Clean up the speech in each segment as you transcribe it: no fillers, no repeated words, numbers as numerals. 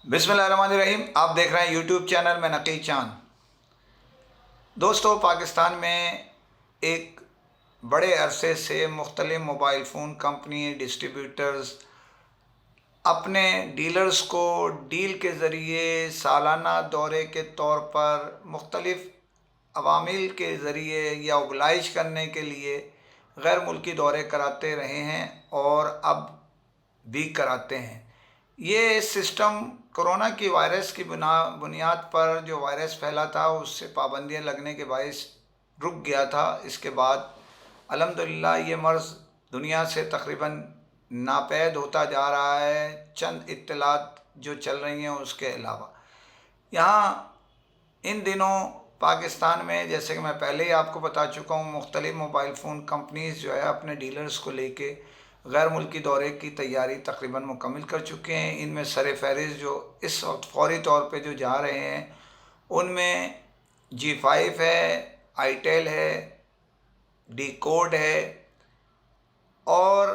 बिस्मिल्लाहिर्रहमानिर्रहीम। आप देख रहे हैं यूट्यूब चैनल में नकी चांद। दोस्तों, पाकिस्तान में एक बड़े अरसे से मुख्तलिफ मोबाइल फ़ोन कंपनी डिस्ट्रीब्यूटर्स अपने डीलर्स को डील के ज़रिए सालाना दौरे के तौर पर मुख्तलिफ अवामिल के ज़रिए या ओबलाइज करने के लिए गैर मुल्की दौरे कराते रहे हैं और अब भी कराते हैं। ये सिस्टम कोरोना की वायरस की बुनियाद पर जो वायरस फैला था उससे पाबंदियां लगने के बायस रुक गया था। इसके बाद अल्हम्दुलिल्लाह ये मर्ज़ दुनिया से तकरीबन नापैद होता जा रहा है, चंद इत्तलात जो चल रही हैं उसके अलावा। यहाँ इन दिनों पाकिस्तान में, जैसे कि मैं पहले ही आपको बता चुका हूँ, मुख्तलिफ मोबाइल फ़ोन कंपनीज़ जो है अपने डीलर्स को लेके गैर मुल्की दौरे की तैयारी तकरीबन मुकम्मल कर चुके हैं। इनमें सर-ए-फ़हरिस्त जो इस वक्त फ़ौरी तौर पे जो जा रहे हैं उनमें G5 है, आईटेल है, डी-कोड है और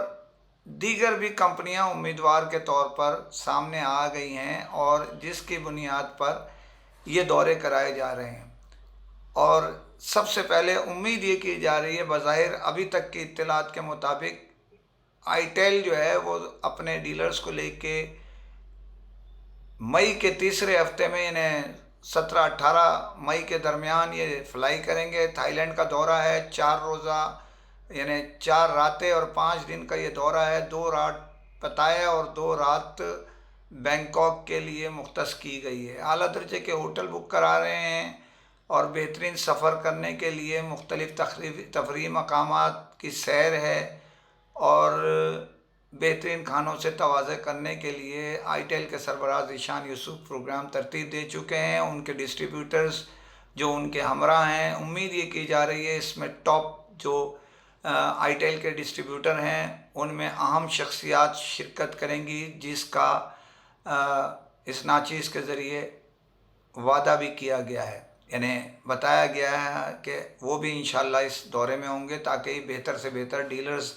दीगर भी कंपनियां उम्मीदवार के तौर पर सामने आ गई हैं और जिसकी बुनियाद पर ये दौरे कराए जा रहे हैं। और सबसे पहले उम्मीद ये की जा रही है, बज़ाहिर अभी तक की इत्तलात के मुताबिक आईटेल जो है वो अपने डीलर्स को लेके मई के तीसरे हफ्ते में, इन्हें 17-18 मई के दरमियान ये फ्लाई करेंगे। थाईलैंड का दौरा है, 4 रोज़ा यानी 4 रातें और 5 दिन का ये दौरा है। 2 रात पताया और 2 रात बैंकॉक के लिए मुख्तस की गई है। आला दर्जे के होटल बुक करा रहे हैं और बेहतरीन सफ़र करने के लिए मुख्तलिफ़ तफरीही मकामात की सैर है और बेहतरीन खानों से तवाज़े करने के लिए आईटेल के सरबराह ज़ीशान यूसुफ प्रोग्राम तरतीब दे चुके हैं। उनके डिस्ट्रीब्यूटर्स जो उनके हमरा हैं, उम्मीद ये की जा रही है इसमें टॉप जो आईटेल के डिस्ट्रीब्यूटर हैं उनमें अहम शख्सियात शिरकत करेंगी, जिसका इस नाचीज़ के ज़रिए वादा भी किया गया है। यानी बताया गया है कि वो भी इंशाअल्लाह इस दौरे में होंगे ताकि बेहतर से बेहतर डीलर्स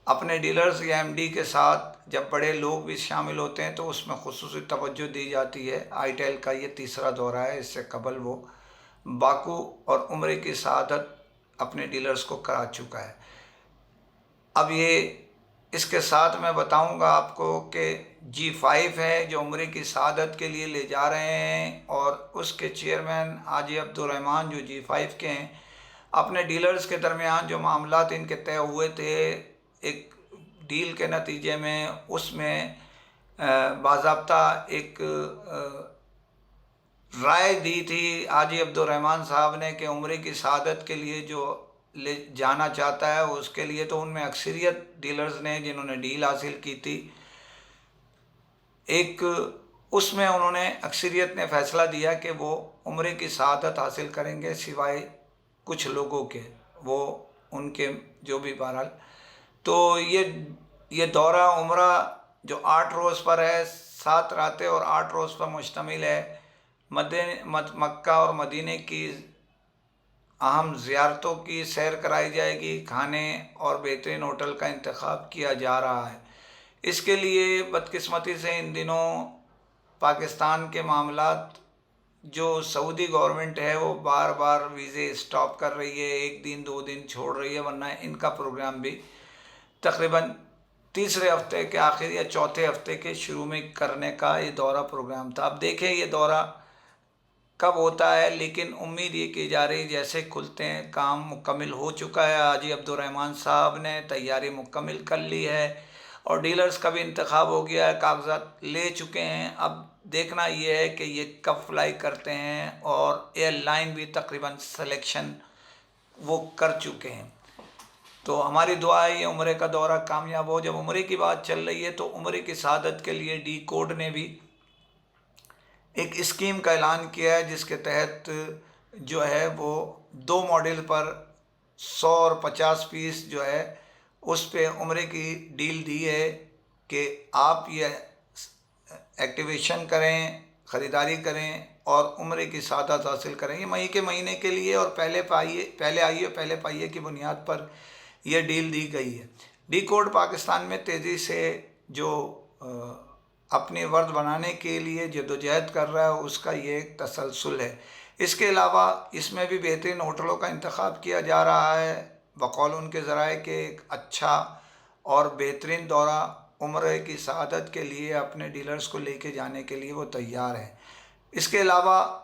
अपने डीलर्स या एमडी के साथ, जब बड़े लोग भी शामिल होते हैं तो उसमें खुसूसी तवज्जो दी जाती है। आईटेल का ये तीसरा दौरा है, इससे कबल वो बाकू और उम्रे की शहादत अपने डीलर्स को करा चुका है। अब ये इसके साथ मैं बताऊंगा आपको कि G5 है जो उम्रे की शहादत के लिए ले जा रहे हैं और उसके चेयरमैन हाजी अब्दुर्रहमान जो G5 के हैं, अपने डीलर्स के दरमियान जो मामलात इनके तय हुए थे एक डील के नतीजे में, उसमें बाज़ाब्ता एक राय दी थी हाजी अब्दुर्रहमान साहब ने कि उम्रे की शहादत के लिए जो ले जाना चाहता है उसके लिए, तो उनमें अक्सरियत डीलर्स ने जिन्होंने डील हासिल की थी, एक उसमें उन्होंने अक्सरियत ने फ़ैसला दिया कि वो उम्रे की शहादत हासिल करेंगे सिवाय कुछ लोगों के, वो उनके जो भी बहरहाल। तो ये दौरा उम्रा जो 8 रोज़ पर है, 7 रातें और 8 रोज़ पर मुश्तमिल है। मक्का और मदीने की अहम ज़ियारतों की सैर कराई जाएगी, खाने और बेहतरीन होटल का इंतखाब किया जा रहा है। इसके लिए बदकिस्मती से इन दिनों पाकिस्तान के मामलात, जो सऊदी गवर्नमेंट है वो बार बार वीज़े स्टॉप कर रही है, 1 दिन 2 दिन छोड़ रही है, वरना इनका प्रोग्राम भी तकरीबन तीसरे हफ्ते के आखिर या चौथे हफ्ते के शुरू में करने का ये दौरा प्रोग्राम था। अब देखें ये दौरा कब होता है, लेकिन उम्मीद ये की जा रही जैसे खुलते हैं काम मुकम्मल हो चुका है। हाजी अब्दुर्रहमान साहब ने तैयारी मुकम्मल कर ली है और डीलर्स का भी इंतखाब हो गया है, कागजात ले चुके हैं। अब देखना ये है कि ये कब फ्लाई करते हैं और एयरलाइन भी तकरीबन सिलेक्शन वो कर चुके हैं। तो हमारी दुआ है ये उम्रे का दौरा कामयाब हो। जब उम्रे की बात चल रही है तो उम्रे की शहादत के लिए डी-कोड ने भी एक स्कीम का ऐलान किया है, जिसके तहत जो है वो 2 मॉडल पर 100 और 50 पीस जो है उस पे उम्रे की डील दी है कि आप ये एक्टिवेशन करें, ख़रीदारी करें और उम्रे की शहादत हासिल करें। ये मई के महीने के लिए और पहले आइए पहले पाइए की बुनियाद पर यह डील दी गई है। डी-कोड पाकिस्तान में तेज़ी से जो अपनी वर्द बनाने के लिए जद्दोजहद कर रहा है, उसका ये एक तसलसल है। इसके अलावा इसमें भी बेहतरीन होटलों का इंतखाब किया जा रहा है। बकौल उनके ज़राए के एक अच्छा और बेहतरीन दौरा उम्र की सआदत के लिए अपने डीलर्स को लेके जाने के लिए वो तैयार हैं। इसके अलावा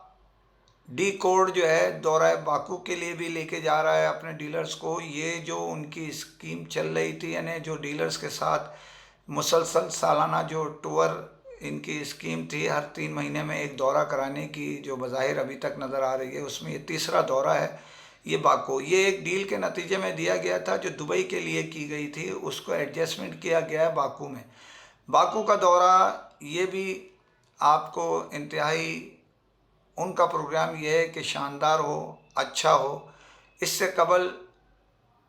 डी कोड जो है दौरा बाकू के लिए भी लेके जा रहा है अपने डीलर्स को। ये जो उनकी स्कीम चल रही थी, यानी जो डीलर्स के साथ मुसलसल सालाना जो टूर इनकी स्कीम थी, हर 3 महीने में एक दौरा कराने की, जो बज़ाहिर अभी तक नज़र आ रही है, उसमें ये तीसरा दौरा है ये बाकू। ये एक डील के नतीजे में दिया गया था जो दुबई के लिए की गई थी, उसको एडजस्टमेंट किया गया है बाकू में। बाकू का दौरा ये भी आपको इंतहाई उनका प्रोग्राम ये है कि शानदार हो, अच्छा हो। इससे कबल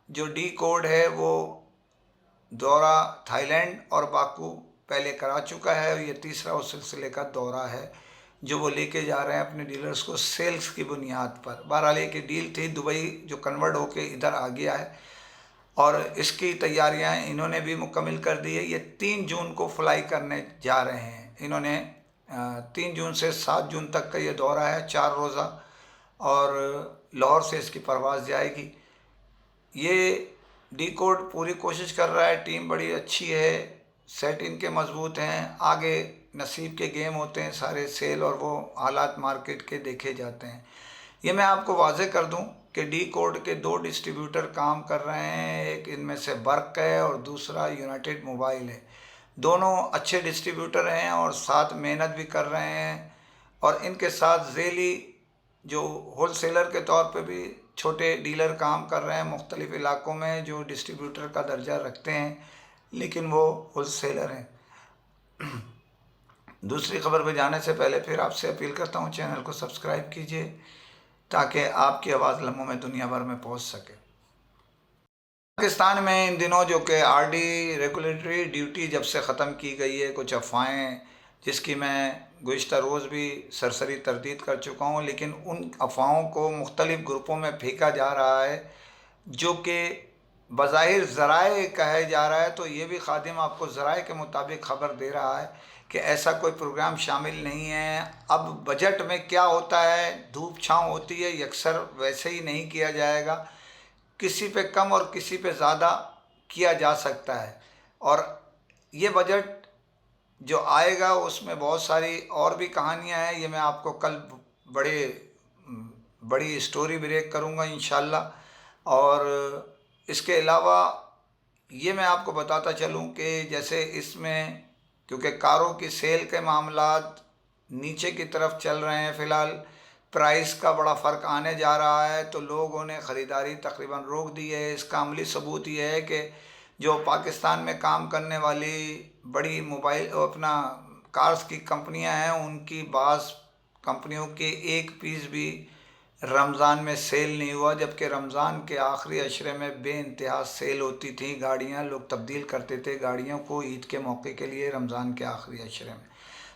जो डी कोड है वो दौरा थाईलैंड और बाकू पहले करा चुका है। ये तीसरा उस सिलसिले का दौरा है जो वो लेके जा रहे हैं अपने डीलर्स को सेल्स की बुनियाद पर। बहरहाल एक डील थी, दुबई जो कन्वर्ट होके इधर आ गया है और इसकी तैयारियां इन्होंने भी मुकम्मल कर दी है। ये 3 जून को फ्लाई करने जा रहे हैं। इन्होंने 3 जून से 7 जून तक का ये दौरा है, 4 रोज़ा, और लाहौर से इसकी परवाज़ जाएगी। ये डी कोड पूरी कोशिश कर रहा है, टीम बड़ी अच्छी है, सेट इनके मजबूत हैं। आगे नसीब के गेम होते हैं सारे, सेल और वो हालात मार्केट के देखे जाते हैं। ये मैं आपको वाज़े कर दूं कि डी कोड के 2 डिस्ट्रीब्यूटर काम कर रहे हैं, एक इनमें से बर्क है और दूसरा यूनाइटेड मोबाइल है। दोनों अच्छे डिस्ट्रीब्यूटर हैं और साथ मेहनत भी कर रहे हैं, और इनके साथ ज़ेली जो होलसेलर के तौर पे भी छोटे डीलर काम कर रहे हैं मुख्तलिफ़ इलाक़ों में, जो डिस्ट्रीब्यूटर का दर्जा रखते हैं लेकिन वो होलसेलर हैं। दूसरी खबर पे जाने से पहले फिर आपसे अपील करता हूँ, चैनल को सब्सक्राइब कीजिए ताकि आपकी आवाज़ लम्हों में दुनिया भर में पहुँच सके। पाकिस्तान में इन दिनों जो कि आरडी रेगुलेटरी ड्यूटी जब से ख़त्म की गई है, कुछ अफवाहें जिसकी मैं गुज़िश्ता रोज़ भी सरसरी तरदीद कर चुका हूँ, लेकिन उन अफवाहों को मुख्तलिफ़ ग्रुपों में फेंका जा रहा है जो कि बज़ाहिर ज़राए कहे जा रहा है। तो ये भी खादिम आपको ज़राए के मुताबिक ख़बर दे रहा है कि ऐसा कोई प्रोग्राम शामिल नहीं है। अब बजट में क्या होता है, धूप छाँव होती है, यकसर वैसे ही नहीं किया जाएगा, किसी पे कम और किसी पे ज़्यादा किया जा सकता है। और ये बजट जो आएगा उसमें बहुत सारी और भी कहानियां हैं। ये मैं आपको कल बड़ी स्टोरी ब्रेक करूंगा इंशाल्लाह। और इसके अलावा ये मैं आपको बताता चलूं कि जैसे इसमें क्योंकि कारों की सेल के मामलात नीचे की तरफ चल रहे हैं, फ़िलहाल प्राइस का बड़ा फ़र्क आने जा रहा है, तो लोगों ने ख़रीदारी तकरीबन रोक दी है। इसका अमली सबूत ये है कि जो पाकिस्तान में काम करने वाली बड़ी मोबाइल अपना कार्स की कंपनियां हैं, उनकी बाज़ कंपनियों के एक पीस भी रमज़ान में सेल नहीं हुआ, जबकि रमज़ान के आखिरी अशरे में बेइंतहा सेल होती थी। गाड़ियां लोग तब्दील करते थे गाड़ियों को ईद के मौके के लिए रमज़ान के आखिरी अशरे में।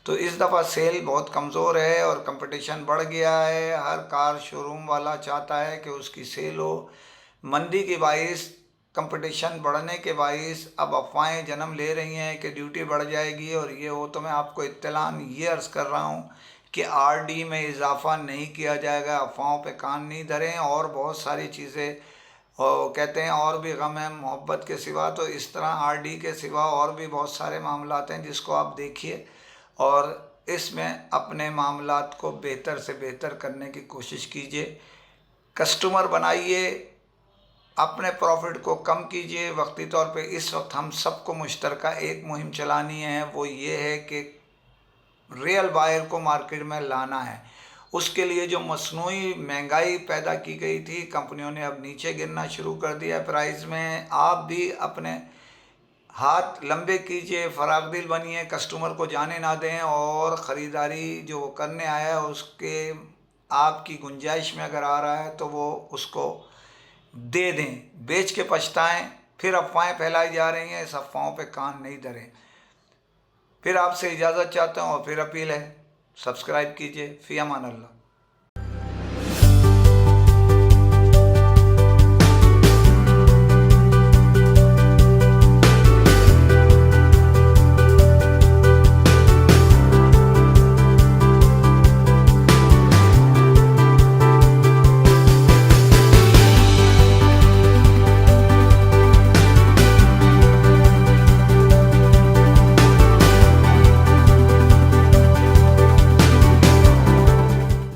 तो इस दफ़ा सेल बहुत कमज़ोर है और कंपटीशन बढ़ गया है। हर कार शोरूम वाला चाहता है कि उसकी सेल हो। मंदी के बाइस, कंपटीशन बढ़ने के बाइस अब अफवाहें जन्म ले रही हैं कि ड्यूटी बढ़ जाएगी और ये हो। तो मैं आपको इत्तलान ये अर्ज़ कर रहा हूँ कि आरडी में इजाफ़ा नहीं किया जाएगा। अफवाहों पे कान नहीं धरें। और बहुत सारी चीज़ें कहते हैं और भी गम है मोहब्बत के सिवा, तो इस तरह आरडी के सिवा और भी बहुत सारे मामलात हैं जिसको आप देखिए और इसमें अपने मामलात को बेहतर से बेहतर करने की कोशिश कीजिए। कस्टमर बनाइए, अपने प्रॉफिट को कम कीजिए। वक्ती तौर पे इस वक्त हम सबको मुश्तरका एक मुहिम चलानी है, वो ये है कि रियल बायर को मार्केट में लाना है। उसके लिए जो मसनूई महंगाई पैदा की गई थी, कंपनियों ने अब नीचे गिरना शुरू कर दिया प्राइस में। आप भी अपने हाथ लंबे कीजिए, फरागदिल बनिए, कस्टमर को जाने ना दें और ख़रीदारी जो करने आया है उसके आपकी गुंजाइश में अगर आ रहा है तो वो उसको दे दें। बेच के पछताएं। फिर अफवाहें फैलाई जा रही हैं, इस अफवाहों पे कान नहीं धरें। फिर आपसे इजाज़त चाहता हूँ और फिर अपील है, सब्सक्राइब कीजिए। फ़ी अमान अल्लाह।